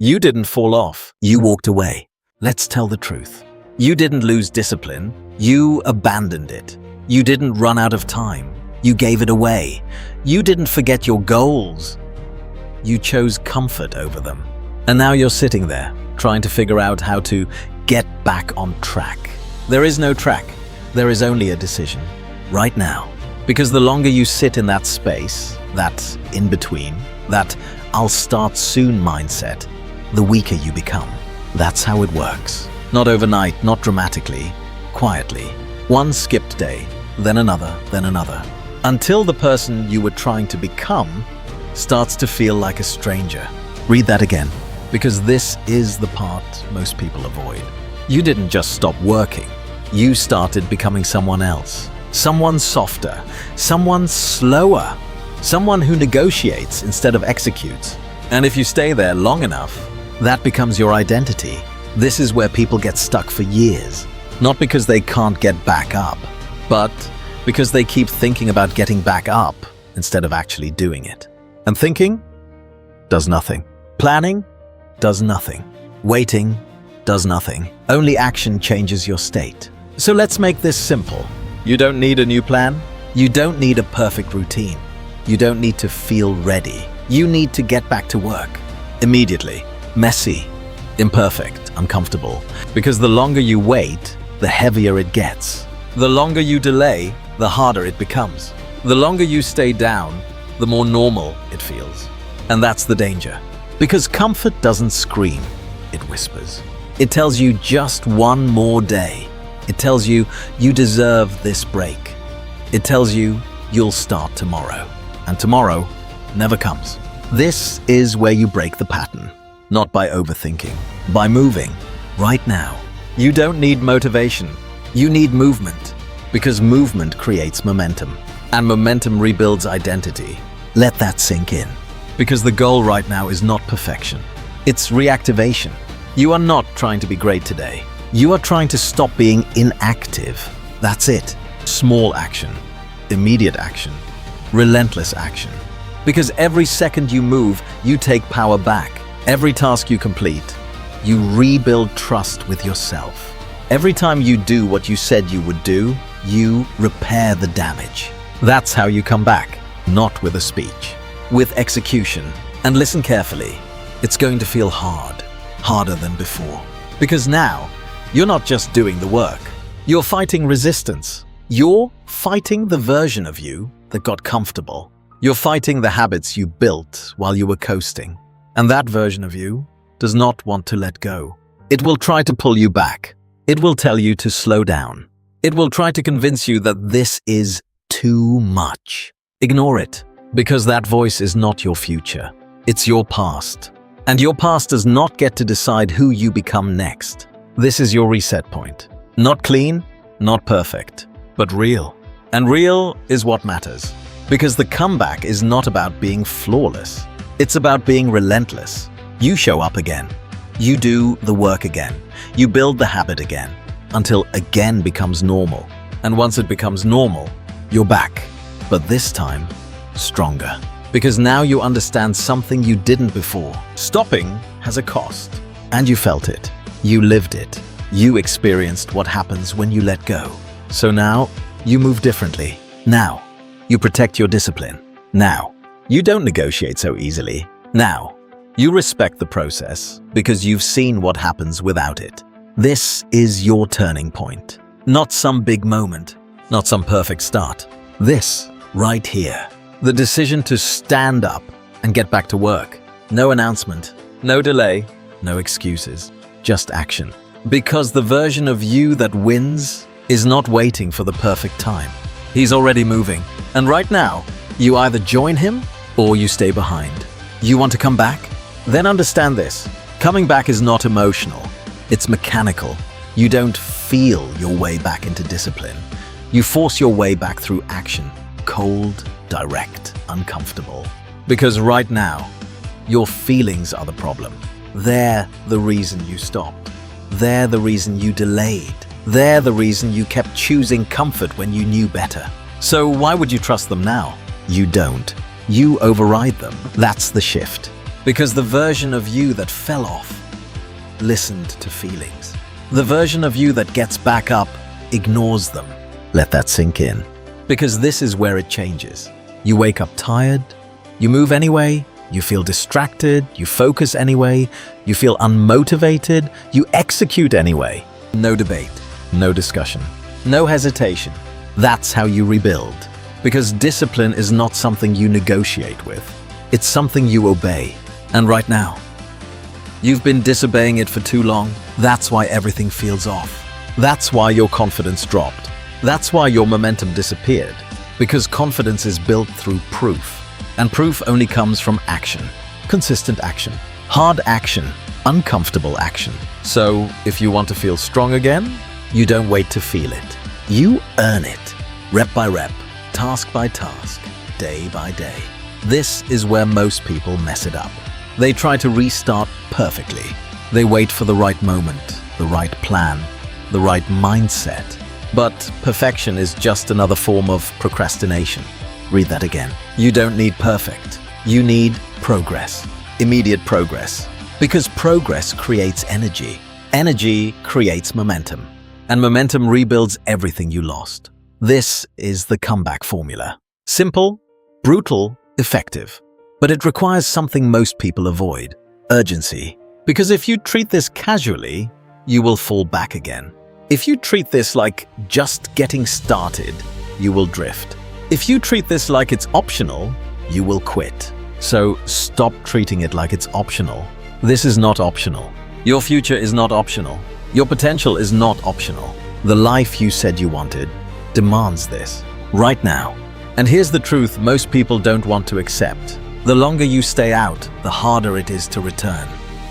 You didn't fall off. You walked away. Let's tell the truth. You didn't lose discipline. You abandoned it. You didn't run out of time. You gave it away. You didn't forget your goals. You chose comfort over them. And now you're sitting there, trying to figure out how to get back on track. There is no track. There is only a decision. Right now. Because the longer you sit in that space, that in-between, that "I'll start soon" mindset, the weaker you become. That's how it works. Not overnight, not dramatically, quietly. One skipped day, then another, then another. Until the person you were trying to become starts to feel like a stranger. Read that again, because this is the part most people avoid. You didn't just stop working. You started becoming someone else. Someone softer, someone slower, someone who negotiates instead of executes. And if you stay there long enough, that becomes your identity. This is where people get stuck for years. Not because they can't get back up, but because they keep thinking about getting back up instead of actually doing it. And thinking does nothing. Planning does nothing. Waiting does nothing. Only action changes your state. So let's make this simple. You don't need a new plan. You don't need a perfect routine. You don't need to feel ready. You need to get back to work. Immediately. Messy. Imperfect. Uncomfortable. Because the longer you wait, the heavier it gets. The longer you delay, the harder it becomes. The longer you stay down, the more normal it feels. And that's the danger. Because comfort doesn't scream, it whispers. It tells you just one more day. It tells you you deserve this break. It tells you you'll start tomorrow. And tomorrow never comes. This is where you break the pattern. Not by overthinking, by moving right now. You don't need motivation. You need movement. Because movement creates momentum. And momentum rebuilds identity. Let that sink in. Because the goal right now is not perfection. It's reactivation. You are not trying to be great today. You are trying to stop being inactive. That's it. Small action. Immediate action. Relentless action. Because every second you move, you take power back. Every task you complete, you rebuild trust with yourself. Every time you do what you said you would do, you repair the damage. That's how you come back, not with a speech, with execution. And listen carefully, it's going to feel hard, harder than before. Because now, you're not just doing the work, you're fighting resistance. You're fighting the version of you that got comfortable. You're fighting the habits you built while you were coasting. And that version of you does not want to let go. It will try to pull you back. It will tell you to slow down. It will try to convince you that this is too much. Ignore it, because that voice is not your future. It's your past. And your past does not get to decide who you become next. This is your reset point. Not clean, not perfect, but real. And real is what matters. Because the comeback is not about being flawless. It's about being relentless. You show up again. You do the work again. You build the habit again, until again becomes normal. And once it becomes normal, you're back. But this time, stronger. Because now you understand something you didn't before. Stopping has a cost. And you felt it. You lived it. You experienced what happens when you let go. So now, you move differently. Now, you protect your discipline. Now, you don't negotiate so easily. Now, you respect the process because you've seen what happens without it. This is your turning point. Not some big moment, not some perfect start. This, right here. The decision to stand up and get back to work. No announcement, no delay, no excuses, just action. Because the version of you that wins is not waiting for the perfect time. He's already moving. And right now, you either join him or you stay behind. You want to come back? Then understand this. Coming back is not emotional. It's mechanical. You don't feel your way back into discipline. You force your way back through action. Cold, direct, uncomfortable. Because right now, your feelings are the problem. They're the reason you stopped. They're the reason you delayed. They're the reason you kept choosing comfort when you knew better. So why would you trust them now? You don't. You override them. That's the shift. Because the version of you that fell off listened to feelings. The version of you that gets back up ignores them. Let that sink in. Because this is where it changes. You wake up tired, you move anyway, you feel distracted, you focus anyway, you feel unmotivated, you execute anyway. No debate, no discussion, no hesitation. That's how you rebuild. Because discipline is not something you negotiate with. It's something you obey. And right now, you've been disobeying it for too long. That's why everything feels off. That's why your confidence dropped. That's why your momentum disappeared. Because confidence is built through proof. And proof only comes from action. Consistent action. Hard action. Uncomfortable action. So, if you want to feel strong again, you don't wait to feel it. You earn it. Rep by rep. Task by task. Day by day. This is where most people mess it up. They try to restart perfectly. They wait for the right moment, the right plan, the right mindset. But perfection is just another form of procrastination. Read that again. You don't need perfect. You need progress. Immediate progress. Because progress creates energy. Energy creates momentum. And momentum rebuilds everything you lost. This is the comeback formula. Simple, brutal, effective. But it requires something most people avoid: urgency. Because if you treat this casually, you will fall back again. If you treat this like just getting started, you will drift. If you treat this like it's optional, you will quit. So stop treating it like it's optional. This is not optional. Your future is not optional. Your potential is not optional. The life you said you wanted demands this right now. And here's the truth most people don't want to accept. The longer you stay out, the harder it is to return.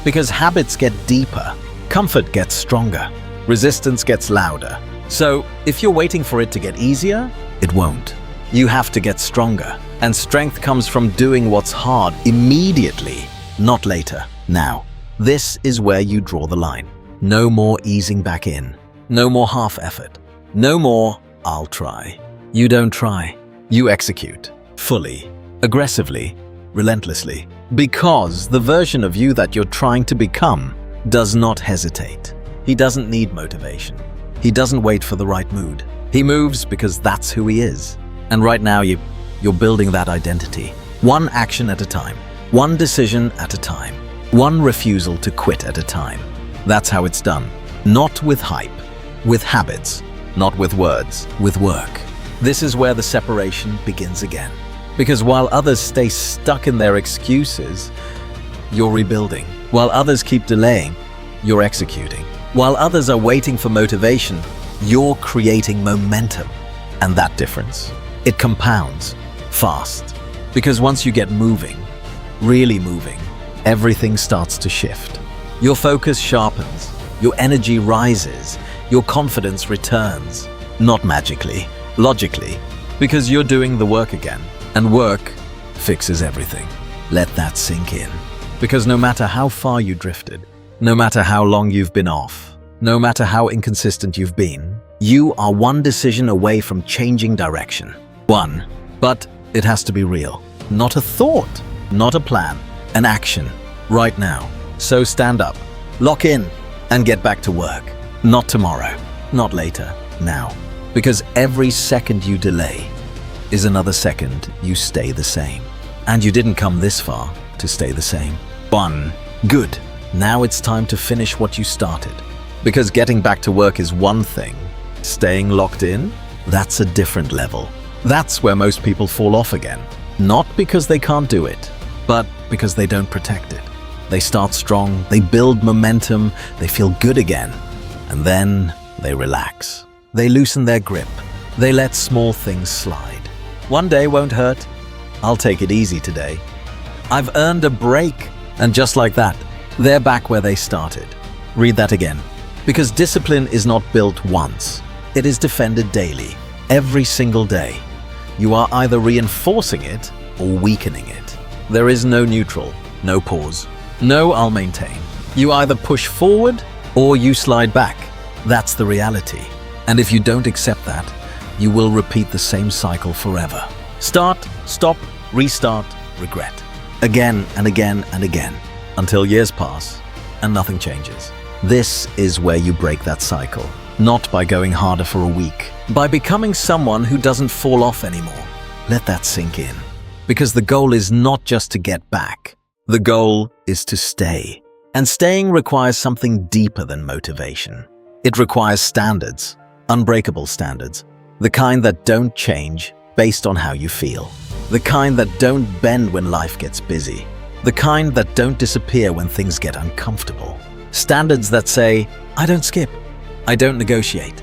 Because habits get deeper, comfort gets stronger, resistance gets louder. So if you're waiting for it to get easier, it won't. You have to get stronger. And strength comes from doing what's hard immediately, not later. Now, this is where you draw the line. No more easing back in. No more half effort. No more, I'll try. You don't try. You execute. Fully. Aggressively. Relentlessly. Because the version of you that you're trying to become does not hesitate. He doesn't need motivation. He doesn't wait for the right mood. He moves because that's who he is. And right now you're building that identity. One action at a time. One decision at a time. One refusal to quit at a time. That's how it's done. Not with hype. With habits. Not with words. With work. This is where the separation begins again. Because while others stay stuck in their excuses, you're rebuilding. While others keep delaying, you're executing. While others are waiting for motivation, you're creating momentum. And that difference, it compounds fast. Because once you get moving, really moving, everything starts to shift. Your focus sharpens, your energy rises, your confidence returns. Not magically, logically, because you're doing the work again. And work fixes everything. Let that sink in. Because no matter how far you drifted, no matter how long you've been off, no matter how inconsistent you've been, you are one decision away from changing direction. One. But it has to be real. Not a thought, not a plan, an action. Right now. So stand up, lock in, and get back to work. Not tomorrow, not later, now. Because every second you delay is another second you stay the same. And you didn't come this far to stay the same. One. Good. Now it's time to finish what you started. Because getting back to work is one thing. Staying locked in, that's a different level. That's where most people fall off again. Not because they can't do it, but because they don't protect it. They start strong, they build momentum, they feel good again. And then they relax. They loosen their grip. They let small things slide. One day won't hurt. I'll take it easy today. I've earned a break. And just like that, they're back where they started. Read that again. Because discipline is not built once. It is defended daily, every single day. You are either reinforcing it or weakening it. There is no neutral, no pause, no I'll maintain. You either push forward or you slide back. That's the reality. And if you don't accept that, you will repeat the same cycle forever. Start, stop, restart, regret. again and again and again, until years pass and nothing changes. This is where you break that cycle, not by going harder for a week, by becoming someone who doesn't fall off anymore. Let that sink in. Because the goal is not just to get back. The goal is to stay. And staying requires something deeper than motivation. It requires standards, unbreakable standards, the kind that don't change based on how you feel, the kind that don't bend when life gets busy, the kind that don't disappear when things get uncomfortable. Standards that say, I don't skip, I don't negotiate,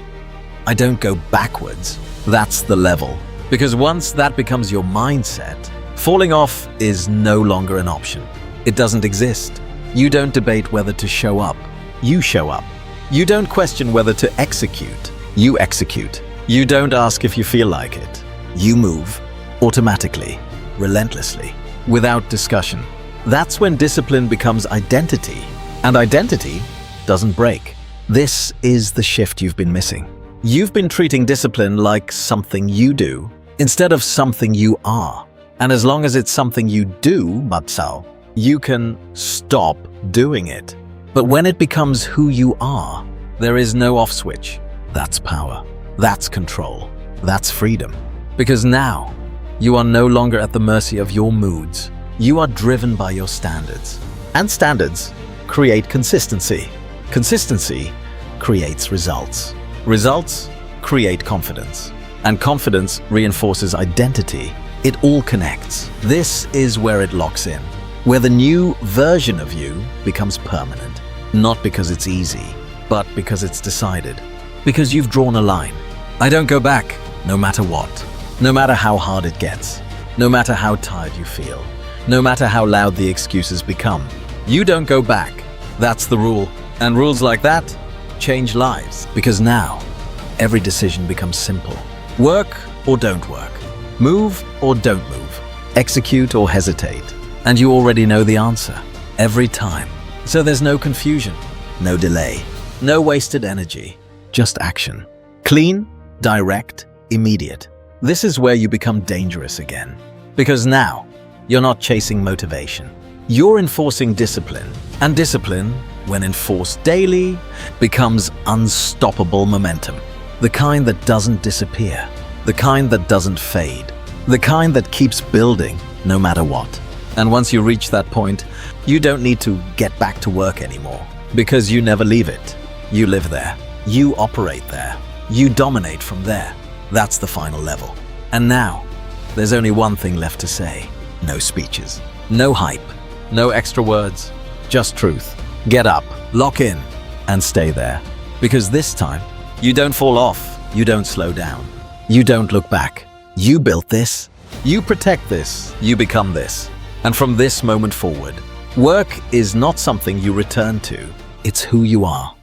I don't go backwards. That's the level. Because once that becomes your mindset, falling off is no longer an option. It doesn't exist. You don't debate whether to show up. You show up. You don't question whether to execute. You execute. You don't ask if you feel like it. You move, automatically, relentlessly, without discussion. That's when discipline becomes identity, and identity doesn't break. This is the shift you've been missing. You've been treating discipline like something you do, instead of something you are. And as long as it's something you do, Matsao, you can stop doing it. But when it becomes who you are, there is no off switch. That's power. That's control. That's freedom. Because now, you are no longer at the mercy of your moods. You are driven by your standards. And standards create consistency. Consistency creates results. Results create confidence. And confidence reinforces identity. It all connects. This is where it locks in, where the new version of you becomes permanent. Not because it's easy, but because it's decided. Because you've drawn a line. I don't go back, no matter what. No matter how hard it gets. No matter how tired you feel. No matter how loud the excuses become. You don't go back. That's the rule. And rules like that change lives. Because now, every decision becomes simple. Work or don't work. Move or don't move. Execute or hesitate. And you already know the answer. Every time. So there's no confusion, no delay, no wasted energy, just action. Clean, direct, immediate. This is where you become dangerous again. Because now, you're not chasing motivation. You're enforcing discipline. And discipline, when enforced daily, becomes unstoppable momentum. The kind that doesn't disappear. The kind that doesn't fade. The kind that keeps building no matter what. And once you reach that point, you don't need to get back to work anymore. Because you never leave it. You live there. You operate there. You dominate from there. That's the final level. And now, there's only one thing left to say. No speeches. No hype. No extra words. Just truth. Get up, lock in, and stay there. Because this time, you don't fall off. You don't slow down. You don't look back. You built this. You protect this. You become this. And from this moment forward, work is not something you return to. It's who you are.